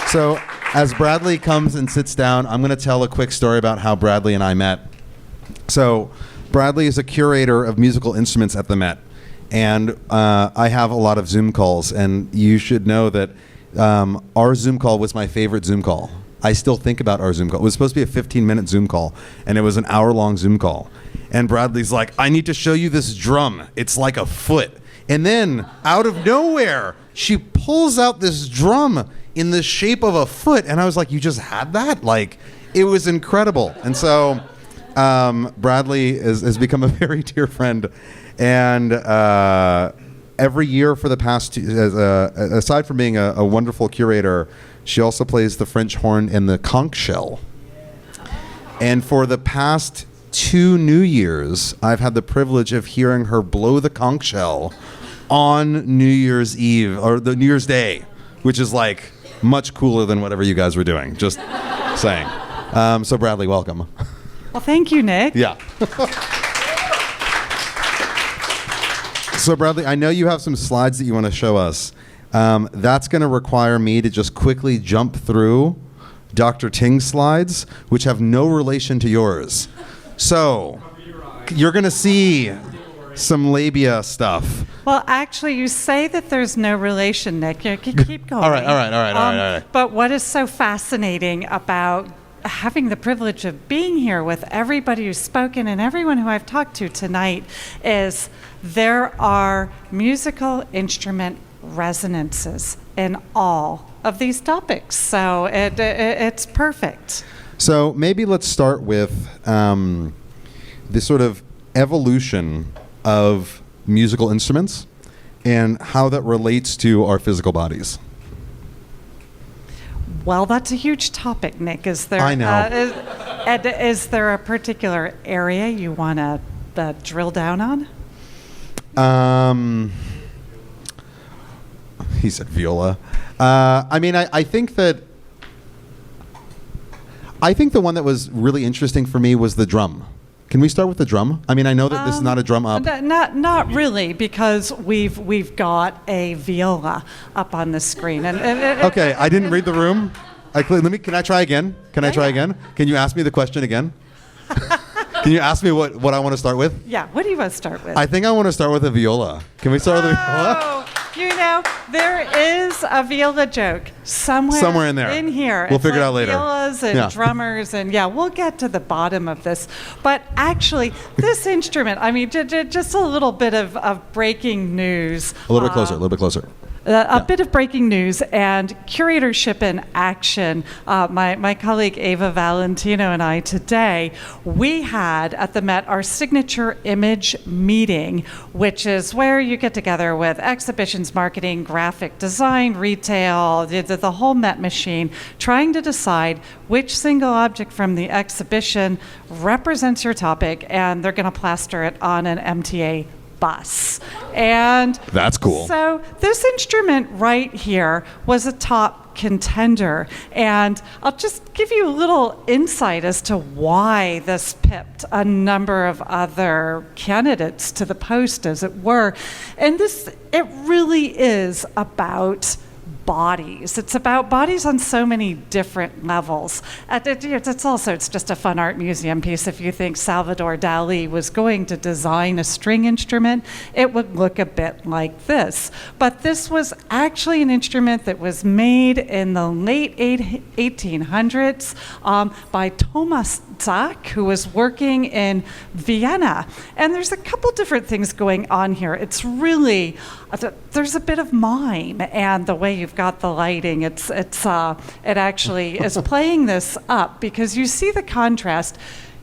So as Bradley comes and sits down, I'm going to tell a quick story about how Bradley and I met. So Bradley is a curator of musical instruments at the Met. And I have a lot of Zoom calls. And you should know that our Zoom call was my favorite Zoom call. I still think about our Zoom call. It was supposed to be a 15-minute Zoom call. And it was an hour-long Zoom call. And Bradley's like, I need to show you this drum. It's like a foot. And then, out of nowhere, she pulls out this drum in the shape of a foot. And I was like, you just had that? Like, it was incredible. And so Bradley has become a very dear friend. And every year for the past aside from being a wonderful curator, she also plays the French horn and the conch shell. And for the past 2 New Years, I've had the privilege of hearing her blow the conch shell on New Year's Eve, or the New Year's Day, which is like much cooler than whatever you guys were doing. Just saying. So Bradley, welcome. Well, thank you, Nick. Yeah. So Bradley, I know you have some slides that you want to show us. That's going to require me to just quickly jump through Dr. Ting's slides, which have no relation to yours. So you're going to see some labia stuff. Well, actually, you say that there's no relation, Nick. You can keep going. All right. But what is so fascinating about having the privilege of being here with everybody who's spoken and everyone who I've talked to tonight is there are musical instrument resonances in all of these topics. So it's perfect. So maybe let's start with this sort of evolution of musical instruments and how that relates to our physical bodies. Well, that's a huge topic, Nick. Is there? I know. Is there a particular area you want to drill down on? He said viola. I mean, I think that. I think the one that was really interesting for me was the drum. Can we start with the drum? I mean, I know that this is not a drum up. Not really, because we've got a viola up on the screen. Okay, I didn't read the room. Can I try again? Can I try again? Can you ask me the question again? Can you ask me what I want to start with? Yeah, what do you want to start with? I think I want to start with a viola. Can we start with a viola? You know, there is a viola joke somewhere in there. In here. We'll figure it out later. Violas and drummers, and we'll get to the bottom of this. But actually, this instrument, I mean, just a little bit of breaking news. A little bit closer. A bit of breaking news and curatorship in action. My colleague Ava Valentino and I today, we had at the Met our signature image meeting, which is where you get together with exhibitions, marketing, graphic design, retail, the whole Met machine, trying to decide which single object from the exhibition represents your topic, and they're going to plaster it on an MTA bus. And that's cool. So this instrument right here was a top contender, and I'll just give you a little insight as to why this pipped a number of other candidates to the post, as it were. And it really is about bodies. It's about bodies on so many different levels. It's just a fun art museum piece. If you think Salvador Dali was going to design a string instrument, it would look a bit like this. But this was actually an instrument that was made in the late 1800s by Thomas Zach, who was working in Vienna. And there's a couple different things going on here. It's really, there's a bit of mime, and the way you've got the lighting, it actually is playing this up, because you see the contrast.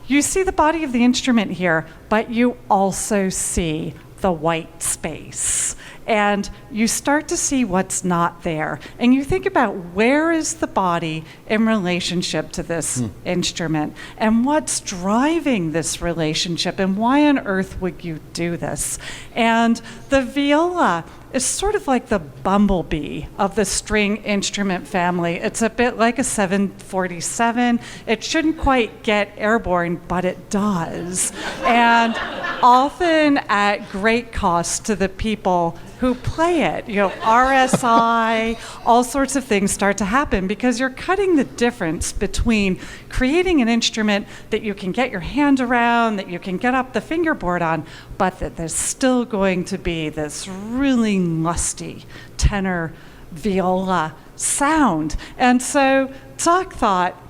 You see the body of the instrument here, but you also see the white space. And you start to see what's not there. And you think about, where is the body in relationship to this instrument? And what's driving this relationship? And why on earth would you do this? And the viola is sort of like the bumblebee of the string instrument family. It's a bit like a 747. It shouldn't quite get airborne, but it does. And often at great cost to the people who play it. RSI, all sorts of things start to happen because you're cutting the difference between creating an instrument that you can get your hand around, that you can get up the fingerboard on, but that there's still going to be this really lusty tenor viola sound. And so Doc thought,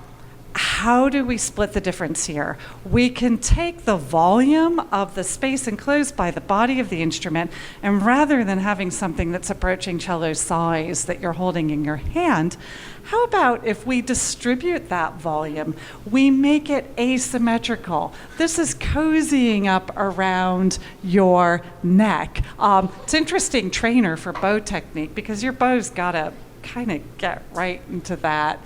how do we split the difference here? We can take the volume of the space enclosed by the body of the instrument, and rather than having something that's approaching cello size that you're holding in your hand, how about if we distribute that volume? We make it asymmetrical. This is cozying up around your neck. It's an interesting trainer for bow technique because your bow's got to kind of get right into that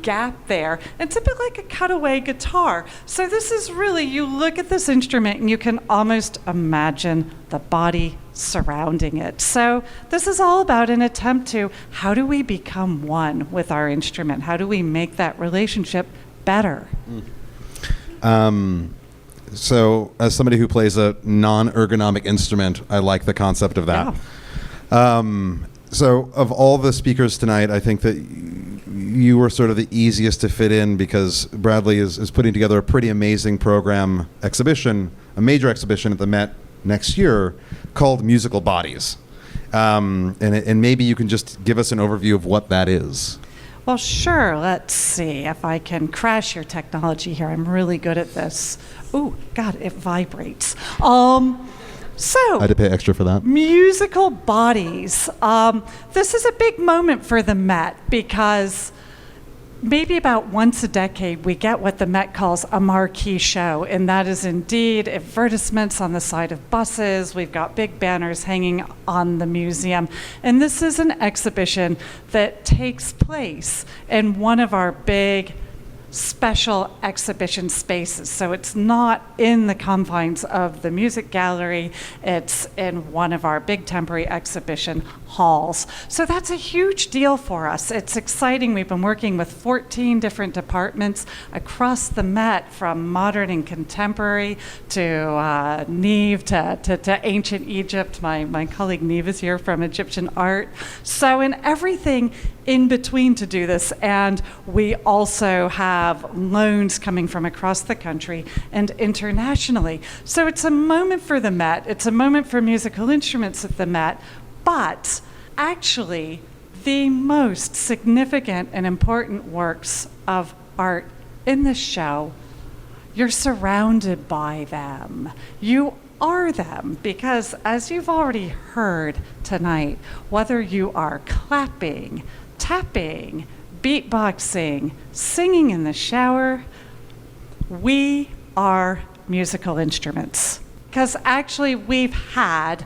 gap there. It's a bit like a cutaway guitar. So this is really, you look at this instrument and you can almost imagine the body surrounding it. So this is all about an attempt to, how do we become one with our instrument? How do we make that relationship better? So as somebody who plays a non-ergonomic instrument, I like the concept of that. Yeah. So of all the speakers tonight, I think that you were sort of the easiest to fit in because Bradley is putting together a pretty amazing program exhibition, a major exhibition at the Met next year called Musical Bodies. And maybe you can just give us an overview of what that is. Well, sure. Let's see if I can crash your technology here. I'm really good at this. Oh, God, it vibrates. So, I had to pay extra for that. Musical Bodies. This is a big moment for the Met because maybe about once a decade we get what the Met calls a marquee show, and that is indeed advertisements on the side of buses. We've got big banners hanging on the museum, and this is an exhibition that takes place in one of our big special exhibition spaces. So it's not in the confines of the music gallery, it's in one of our big temporary exhibition halls. So that's a huge deal for us. It's exciting. We've been working with 14 different departments across the Met, from modern and contemporary to Neve to ancient Egypt. My colleague Neve is here from Egyptian art. So in everything in between to do this, and we also have loans coming from across the country and internationally. So it's a moment for the Met, it's a moment for musical instruments at the Met, but actually the most significant and important works of art in the show, you're surrounded by them. You are them, because as you've already heard tonight, whether you are clapping, tapping, beatboxing, singing in the shower, we are musical instruments. Because actually we've had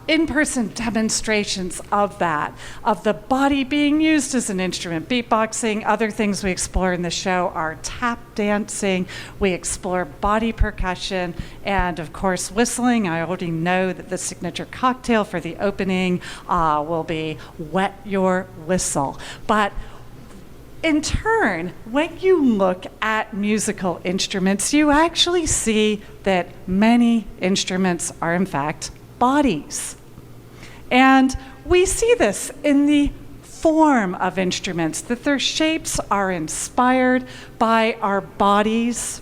in-person demonstrations of that, of the body being used as an instrument. Beatboxing, other things we explore in the show are tap dancing, we explore body percussion, and of course whistling. I already know that the signature cocktail for the opening will be Wet Your Whistle. But in turn, when you look at musical instruments, you actually see that many instruments are in fact bodies. And we see this in the form of instruments, that their shapes are inspired by our bodies.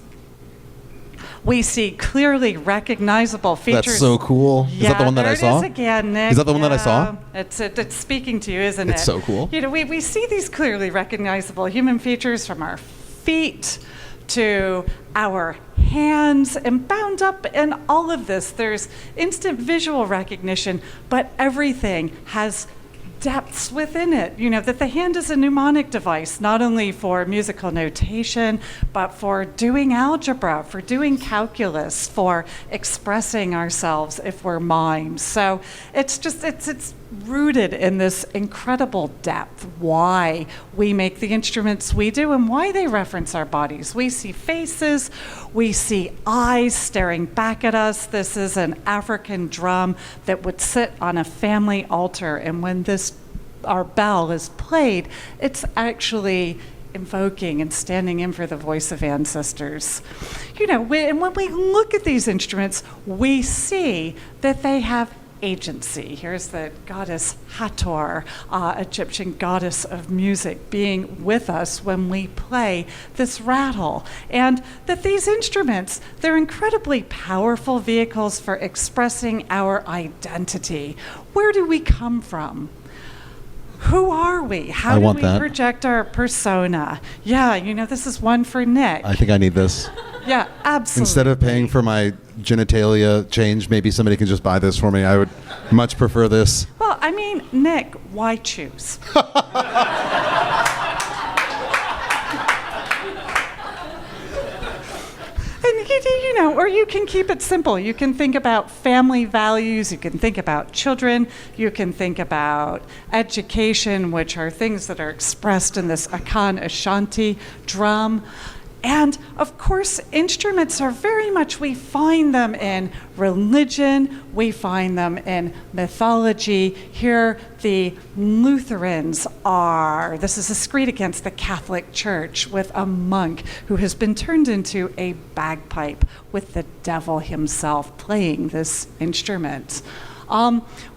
We see clearly recognizable features. That's so cool. Yeah, is that the one that I saw? There it is again, Nick. Is that the one that I saw? It's speaking to you, isn't it? It's so cool. You know, we see these clearly recognizable human features from our feet to our hands, and bound up in all of this, there's instant visual recognition, but everything has depths within it. You know, that the hand is a mnemonic device, not only for musical notation, but for doing algebra, for doing calculus, for expressing ourselves if we're mimes. So it's rooted in this incredible depth, why we make the instruments we do and why they reference our bodies. We see faces, we see eyes staring back at us. This is an African drum that would sit on a family altar, and when our bell is played, it's actually invoking and standing in for the voice of ancestors. You know, and when we look at these instruments, we see that they have agency. Here's the goddess Hathor, Egyptian goddess of music, being with us when we play this rattle. And that these instruments, they're incredibly powerful vehicles for expressing our identity. Where do we come from? Who are we? How do we project our persona? Yeah, this is one for Nick. I think I need this. Yeah, absolutely. Instead of paying for my genitalia change, maybe somebody can just buy this for me. I would much prefer this. Well, I mean, Nick, why choose? And or you can keep it simple. You can think about family values, you can think about children, you can think about education, which are things that are expressed in this Akan Ashanti drum. And of course, instruments are very much, we find them in religion, we find them in mythology. Here, the Lutherans are, this is a screed against the Catholic Church with a monk who has been turned into a bagpipe with the devil himself playing this instrument.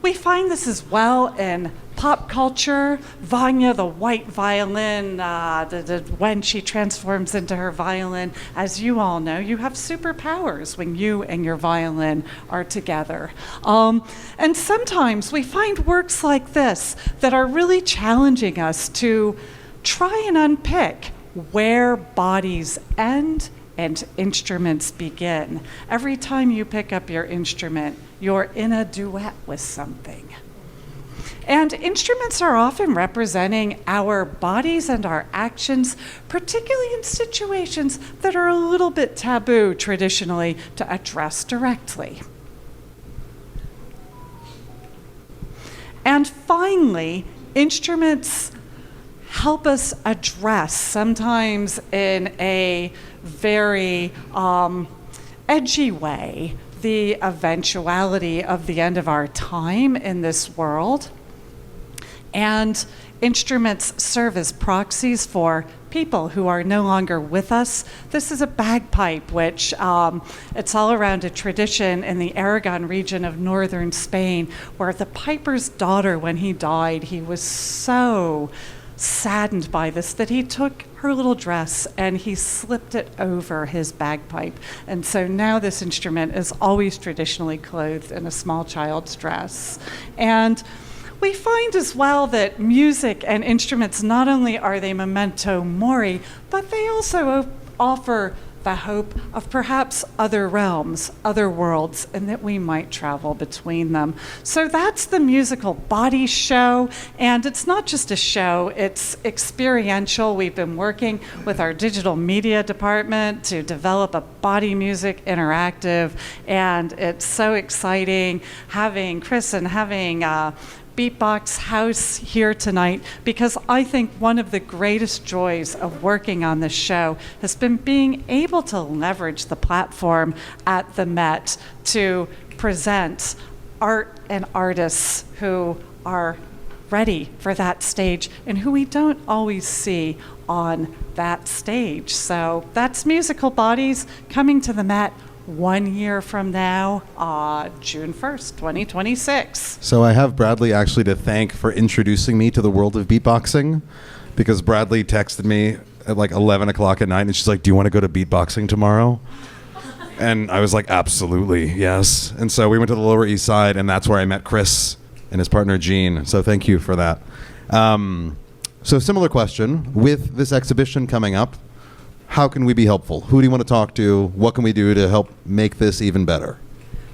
We find this as well in pop culture. Vanya, the white violin, when she transforms into her violin, as you all know, you have superpowers when you and your violin are together. And sometimes we find works like this that are really challenging us to try and unpick where bodies end and instruments begin. Every time you pick up your instrument, you're in a duet with something. And instruments are often representing our bodies and our actions, particularly in situations that are a little bit taboo traditionally to address directly. And finally, instruments help us address, sometimes in a very edgy way, the eventuality of the end of our time in this world. And instruments serve as proxies for people who are no longer with us. This is a bagpipe, which it's all around a tradition in the Aragon region of northern Spain, where the piper's daughter, when he died, he was so saddened by this that he took her little dress and he slipped it over his bagpipe. And so now this instrument is always traditionally clothed in a small child's dress. And we find as well that music and instruments, not only are they memento mori, but they also offer the hope of perhaps other realms, other worlds, and that we might travel between them. So that's the Musical Body Show, and it's not just a show, it's experiential. We've been working with our digital media department to develop a body music interactive, and it's so exciting having Chris and having Beatbox House here tonight, because I think one of the greatest joys of working on this show has been being able to leverage the platform at the Met to present art and artists who are ready for that stage and who we don't always see on that stage. So that's Musical Bodies coming to the Met 1 year from now, June 1st, 2026. So I have Bradley actually to thank for introducing me to the world of beatboxing, because Bradley texted me at like 11 o'clock at night and she's like, do you want to go to beatboxing tomorrow? And I was like, absolutely, yes. And so we went to the Lower East Side, and that's where I met Chris and his partner Gene. So thank you for that. So similar question, with this exhibition coming up, how can we be helpful? Who do you want to talk to? What can we do to help make this even better?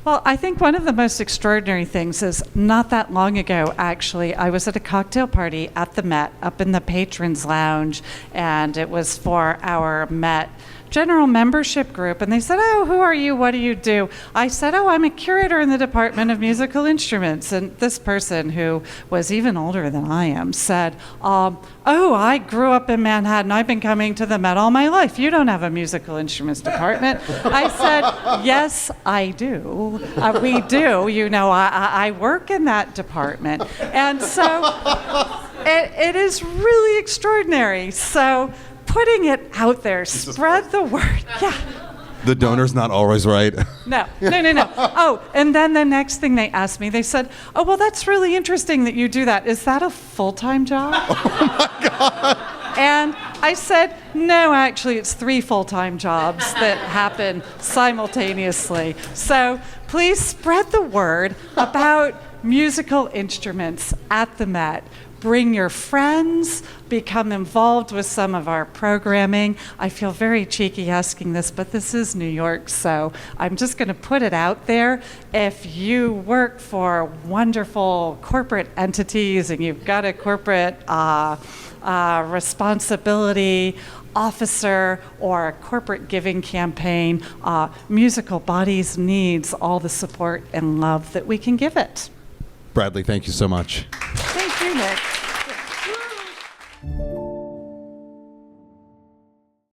Well, I think one of the most extraordinary things is not that long ago, actually, I was at a cocktail party at the Met up in the Patrons Lounge, and it was for our Met general membership group, and they said, oh, who are you? What do you do? I said, oh, I'm a curator in the Department of Musical Instruments. And this person, who was even older than I am, said, oh, I grew up in Manhattan. I've been coming to the Met all my life. You don't have a musical instruments department. I said, yes, I do. We do. You know, I work in that department. And so it is really extraordinary. So putting it out there, spread the word. Yeah. The donor's not always right. No. Oh, and then the next thing they asked me, they said, "Oh, well, that's really interesting that you do that. Is that a full-time job?" Oh my God. And I said, "No, actually, it's 3 full-time jobs that happen simultaneously." So please spread the word about musical instruments at the Met. Bring your friends, become involved with some of our programming. I feel very cheeky asking this, but this is New York, so I'm just going to put it out there. If you work for wonderful corporate entities and you've got a corporate responsibility officer or a corporate giving campaign, Musical Bodies needs all the support and love that we can give it. Bradley, thank you so much. Thank you, Nick.